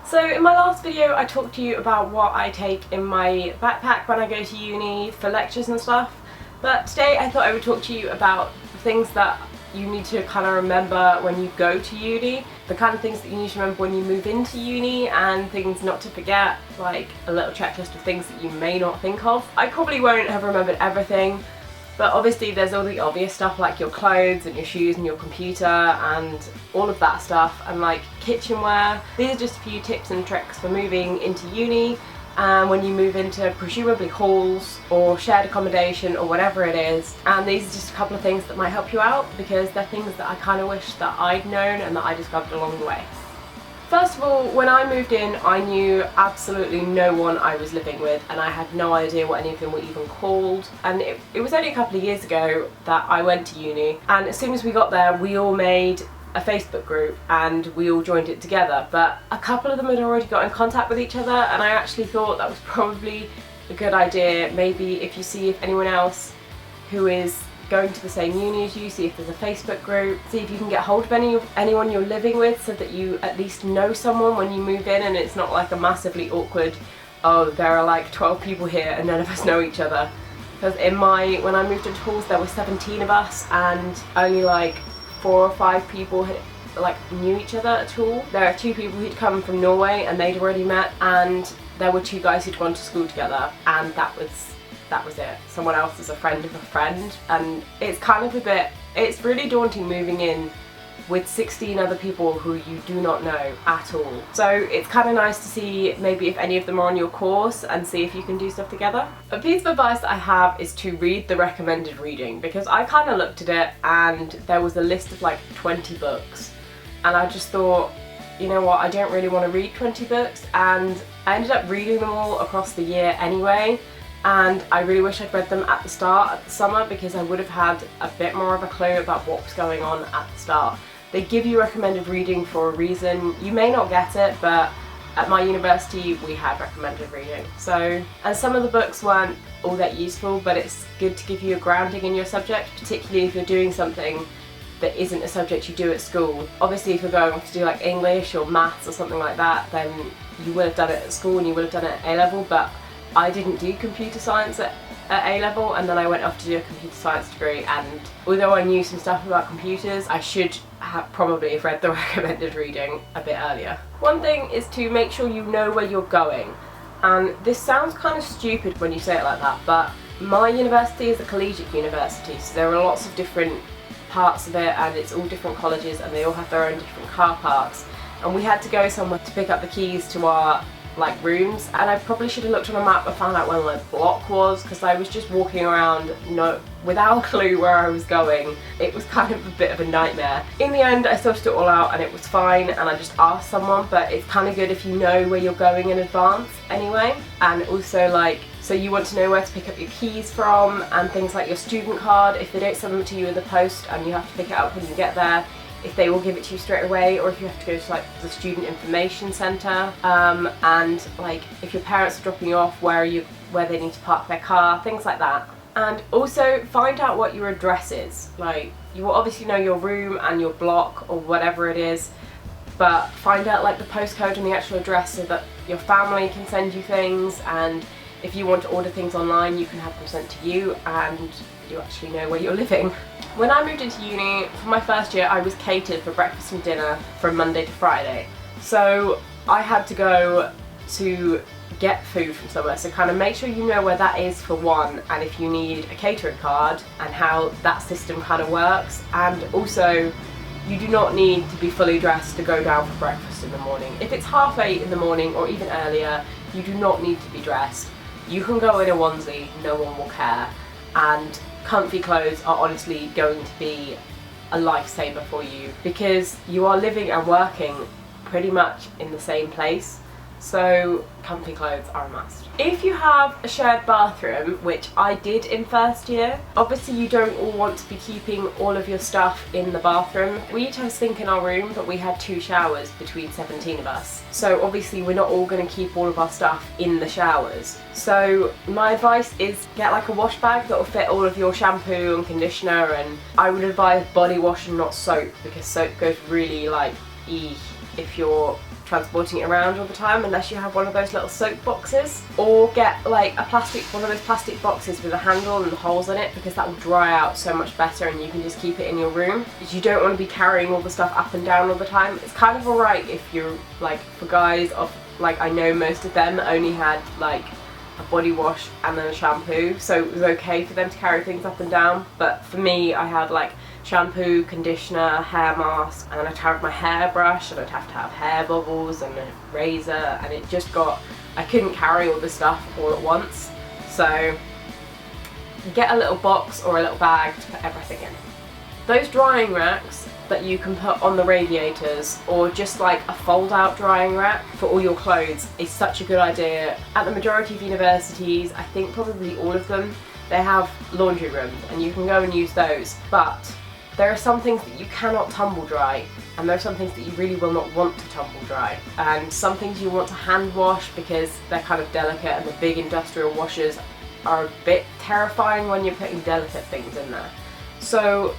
So in my last video I talked to you about what I take in my backpack when I go to uni for lectures and stuff, but today I thought I would talk to you about the things that you need to kind of remember when you go to uni, the kind of things that you need to remember when you move into uni, and things not to forget, like a little checklist of things that you may not think of. I probably won't have remembered everything, but obviously there's all the obvious stuff like your clothes and your shoes and your computer and all of that stuff, and like kitchenware. These are just a few tips and tricks for moving into uni and when you move into presumably halls or shared accommodation or whatever it is. And these are just a couple of things that might help you out because they're things that I kind of wish that I'd known and that I discovered along the way. First of all, when I moved in, I knew absolutely no one I was living with, and I had no idea what any of them were even called. And it was only a couple of years ago that I went to uni, and as soon as we got there we all made a Facebook group and we all joined it together, but a couple of them had already got in contact with each other, and I actually thought that was probably a good idea. Maybe if you see if anyone else who is going to the same uni as you, see if there's a Facebook group, see if you can get hold of anyone you're living with so that you at least know someone when you move in and it's not like a massively awkward, oh there are like 12 people here and none of us know each other. Because when I moved into halls there were 17 of us and only like 4 or 5 people knew each other at all. There are 2 people who'd come from Norway and they'd already met, and there were 2 guys who'd gone to school together, and that was it. Someone else is a friend of a friend, and it's kind of it's really daunting moving in with 16 other people who you do not know at all. So it's kind of nice to see maybe if any of them are on your course and see if you can do stuff together. A piece of advice that I have is to read the recommended reading, because I kind of looked at it and there was a list of like 20 books, and I just thought, you know what, I don't really want to read 20 books, and I ended up reading them all across the year anyway. And I really wish I'd read them at the start of the summer, because I would have had a bit more of a clue about what was going on at the start. They give you recommended reading for a reason. You may not get it, but at my university we had recommended reading. And some of the books weren't all that useful, but it's good to give you a grounding in your subject, particularly if you're doing something that isn't a subject you do at school. Obviously if you're going to do like English or maths or something like that, then you would have done it at school and you would have done it at A-level, but I didn't do computer science at A-level, and then I went off to do a computer science degree, and although I knew some stuff about computers, I should probably have read the recommended reading a bit earlier. One thing is to make sure you know where you're going, and this sounds kind of stupid when you say it like that, but my university is a collegiate university, so there are lots of different parts of it and it's all different colleges and they all have their own different car parks, and we had to go somewhere to pick up the keys to our rooms, and I probably should have looked on a map and found out where my block was, because I was just walking around without a clue where I was going. It was kind of a bit of a nightmare. In the end I sorted it all out and it was fine, and I just asked someone, but it's kind of good if you know where you're going in advance anyway. And also so you want to know where to pick up your keys from, and things like your student card, if they don't send them to you in the post and you have to pick it up when you get there, if they will give it to you straight away, or if you have to go to the student information centre, and if your parents are dropping you off, where they need to park their car, things like that. And also find out what your address is. You will obviously know your room and your block or whatever it is, but find out the postcode and the actual address so that your family can send you things, and if you want to order things online you can have them sent to you and you actually know where you're living. When I moved into uni, for my first year I was catered for breakfast and dinner from Monday to Friday. So I had to go to get food from somewhere, so kind of make sure you know where that is for one, and if you need a catering card and how that system kind of works. And also you do not need to be fully dressed to go down for breakfast in the morning. If it's 8:30 in the morning or even earlier, you do not need to be dressed. You can go in a onesie, no one will care, and comfy clothes are honestly going to be a lifesaver for you, because you are living and working pretty much in the same place. So comfy clothes are a must. If you have a shared bathroom, which I did in first year, obviously you don't all want to be keeping all of your stuff in the bathroom. We each have a sink in our room, but we had 2 showers between 17 of us. So obviously we're not all going to keep all of our stuff in the showers. So my advice is get a wash bag that will fit all of your shampoo and conditioner, and I would advise body wash and not soap, because soap goes really if you're transporting it around all the time unless you have one of those little soap boxes, or get like one of those plastic boxes with a handle and the holes in it, because that will dry out so much better and you can just keep it in your room. You don't want to be carrying all the stuff up and down all the time. It's kind of alright if you're like, for guys, like I know most of them only had like a body wash and then a shampoo, so it was okay for them to carry things up and down. But for me, I had like shampoo, conditioner, hair mask, and then I'd have my hairbrush, and I'd have to have hair bubbles and a razor, and it just got, I couldn't carry all this stuff all at once. So get a little box or a little bag to put everything in. Those drying racks that you can put on the radiators, or just like a fold out drying rack for all your clothes, is such a good idea. At the majority of universities, I think probably all of them, they have laundry rooms and you can go and use those. But there are some things that you cannot tumble dry, and there are some things that you really will not want to tumble dry, and some things you want to hand wash because they're kind of delicate, and the big industrial washers are a bit terrifying when you're putting delicate things in there. So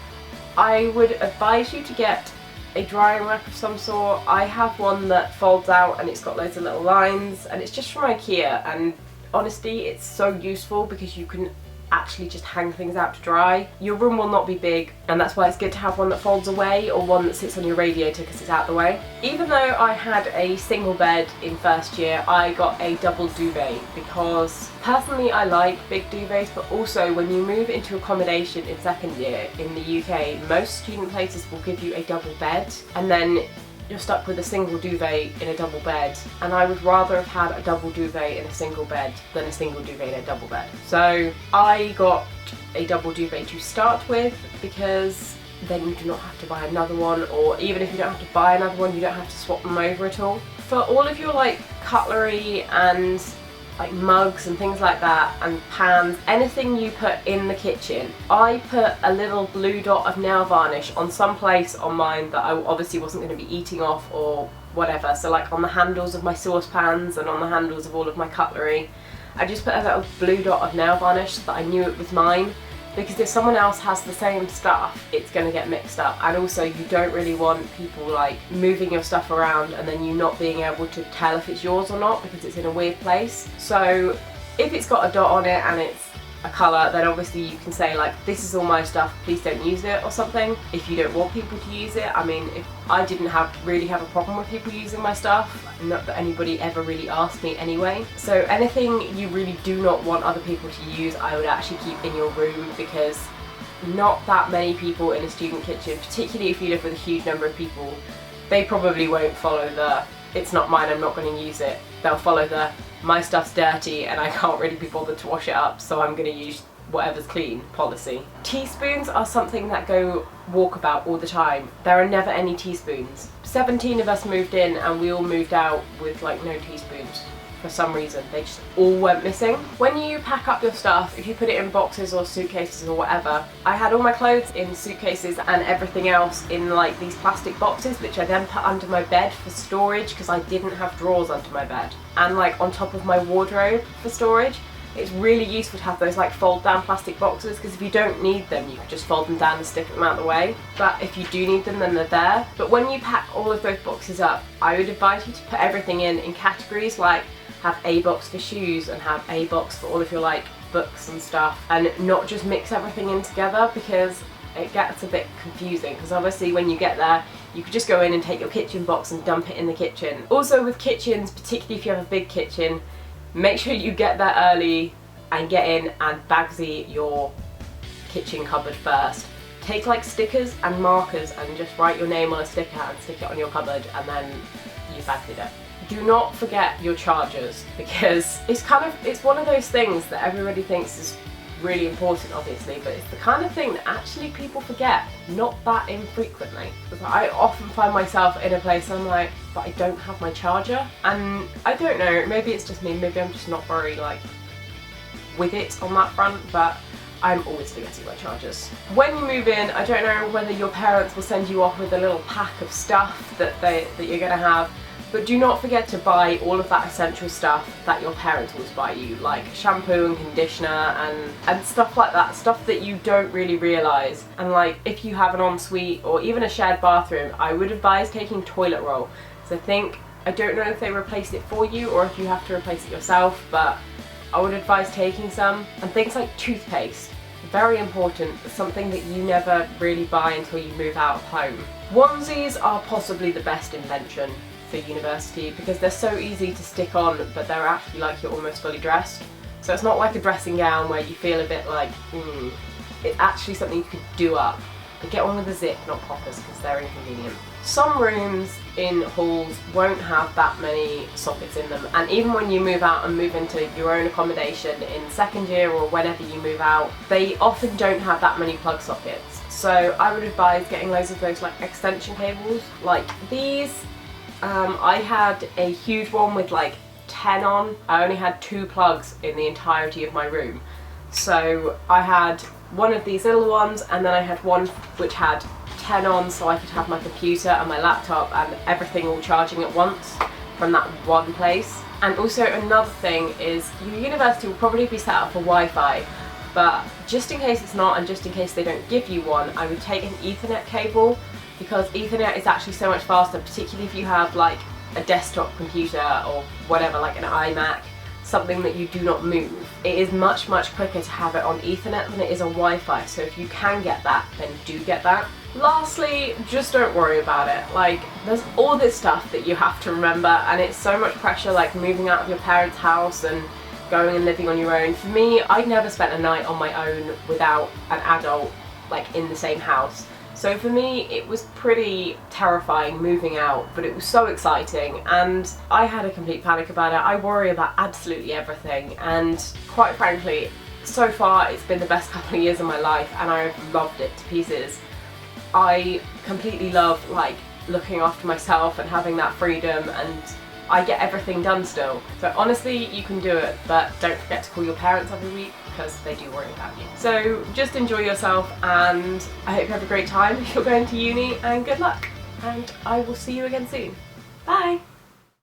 I would advise you to get a drying rack of some sort. I have one that folds out and it's got loads of little lines, and it's just from IKEA, and honestly it's so useful because you can actually just hang things out to dry. Your room will not be big, and that's why it's good to have one that folds away or one that sits on your radiator because it's out the way. Even though I had a single bed in first year, I got a double duvet because personally I like big duvets, but also when you move into accommodation in second year in the UK, most student places will give you a double bed, and then you're stuck with a single duvet in a double bed, and I would rather have had a double duvet in a single bed than a single duvet in a double bed. So I got a double duvet to start with because then you do not have to buy another one, or even if you don't have to buy another one, you don't have to swap them over at all. For all of your like cutlery and like mugs and things like that, and pans, anything you put in the kitchen, I put a little blue dot of nail varnish on some place on mine that I obviously wasn't going to be eating off or whatever, so like on the handles of my saucepans and on the handles of all of my cutlery, I just put a little blue dot of nail varnish so that I knew it was mine, because if someone else has the same stuff, it's going to get mixed up. And also you don't really want people like moving your stuff around and then you not being able to tell if it's yours or not because it's in a weird place. So if it's got a dot on it and it's a colour, then obviously you can say like, this is all my stuff, please don't use it, or something, if you don't want people to use it. I mean, if I didn't really have a problem with people using my stuff, not that anybody ever really asked me anyway. So anything you really do not want other people to use, I would actually keep in your room, because not that many people in a student kitchen, particularly if you live with a huge number of people, they probably won't follow the, it's not mine, I'm not going to use it. They'll follow the, my stuff's dirty and I can't really be bothered to wash it up, so I'm going to use whatever's clean policy. Teaspoons are something that go walkabout all the time. There are never any teaspoons. 17 of us moved in and we all moved out with like no teaspoons. For some reason, they just all went missing. When you pack up your stuff, if you put it in boxes or suitcases or whatever, I had all my clothes in suitcases and everything else in like these plastic boxes, which I then put under my bed for storage because I didn't have drawers under my bed, and like on top of my wardrobe for storage. It's really useful to have those like fold down plastic boxes, because if you don't need them you can just fold them down and stick them out of the way, but if you do need them then they're there. But when you pack all of those boxes up, I would advise you to put everything in categories, like have a box for shoes and have a box for all of your like books and stuff, and not just mix everything in together, because it gets a bit confusing, because obviously when you get there you could just go in and take your kitchen box and dump it in the kitchen. Also with kitchens, particularly if you have a big kitchen, make sure you get there early and get in and Bagsy your kitchen cupboard first. Take like stickers and markers and just write your name on a sticker and stick it on your cupboard, and then you Bagsy'd it. Do not forget your chargers, because it's one of those things that everybody thinks is really important obviously, but it's the kind of thing that actually people forget not that infrequently. I often find myself in a place and I'm like, but I don't have my charger, and I don't know, maybe it's just me, maybe I'm just not very like with it on that front, but I'm always forgetting my chargers. When you move in, I don't know whether your parents will send you off with a little pack of stuff that you're gonna have, but do not forget to buy all of that essential stuff that your parents always buy you, like shampoo and conditioner and stuff like that, stuff that you don't really realise. And like if you have an ensuite or even a shared bathroom, I would advise taking toilet roll. So I think I don't know if they replace it for you or if you have to replace it yourself, but I would advise taking some. And things like toothpaste, very important, something that you never really buy until you move out of home. Onesies are possibly the best invention for university because they're so easy to stick on, but they're actually like you're almost fully dressed. So it's not like a dressing gown where you feel a bit like, it's actually something you could do up. But get one with a zip, not poppers, because they're inconvenient. Some rooms in halls won't have that many sockets in them, and even when you move out and move into your own accommodation in second year or whenever you move out, they often don't have that many plug sockets. So I would advise getting loads of those like extension cables, like these. I had a huge one with like 10 on. I only had 2 plugs in the entirety of my room. So I had one of these little ones, and then I had one which had 10 on, so I could have my computer and my laptop and everything all charging at once from that one place. And also another thing is your university will probably be set up for Wi-Fi, but just in case it's not and just in case they don't give you one, I would take an Ethernet cable, because Ethernet is actually so much faster, particularly if you have like a desktop computer or whatever, like an iMac, something that you do not move. It is much quicker to have it on Ethernet than it is on Wi-Fi, so if you can get that, then do get that. Lastly, just don't worry about it. Like, there's all this stuff that you have to remember, and it's so much pressure, like moving out of your parents' house and going and living on your own. For me, I'd never spent a night on my own without an adult like in the same house. So for me, it was pretty terrifying moving out, but it was so exciting, and I had a complete panic about it. I worry about absolutely everything, and quite frankly, so far it's been the best couple of years of my life, and I've loved it to pieces. I completely love like looking after myself and having that freedom, and I get everything done still. So honestly, you can do it, but don't forget to call your parents every week, because they do worry about you. So just enjoy yourself, and I hope you have a great time if you're going to uni, and good luck. And I will see you again soon. Bye!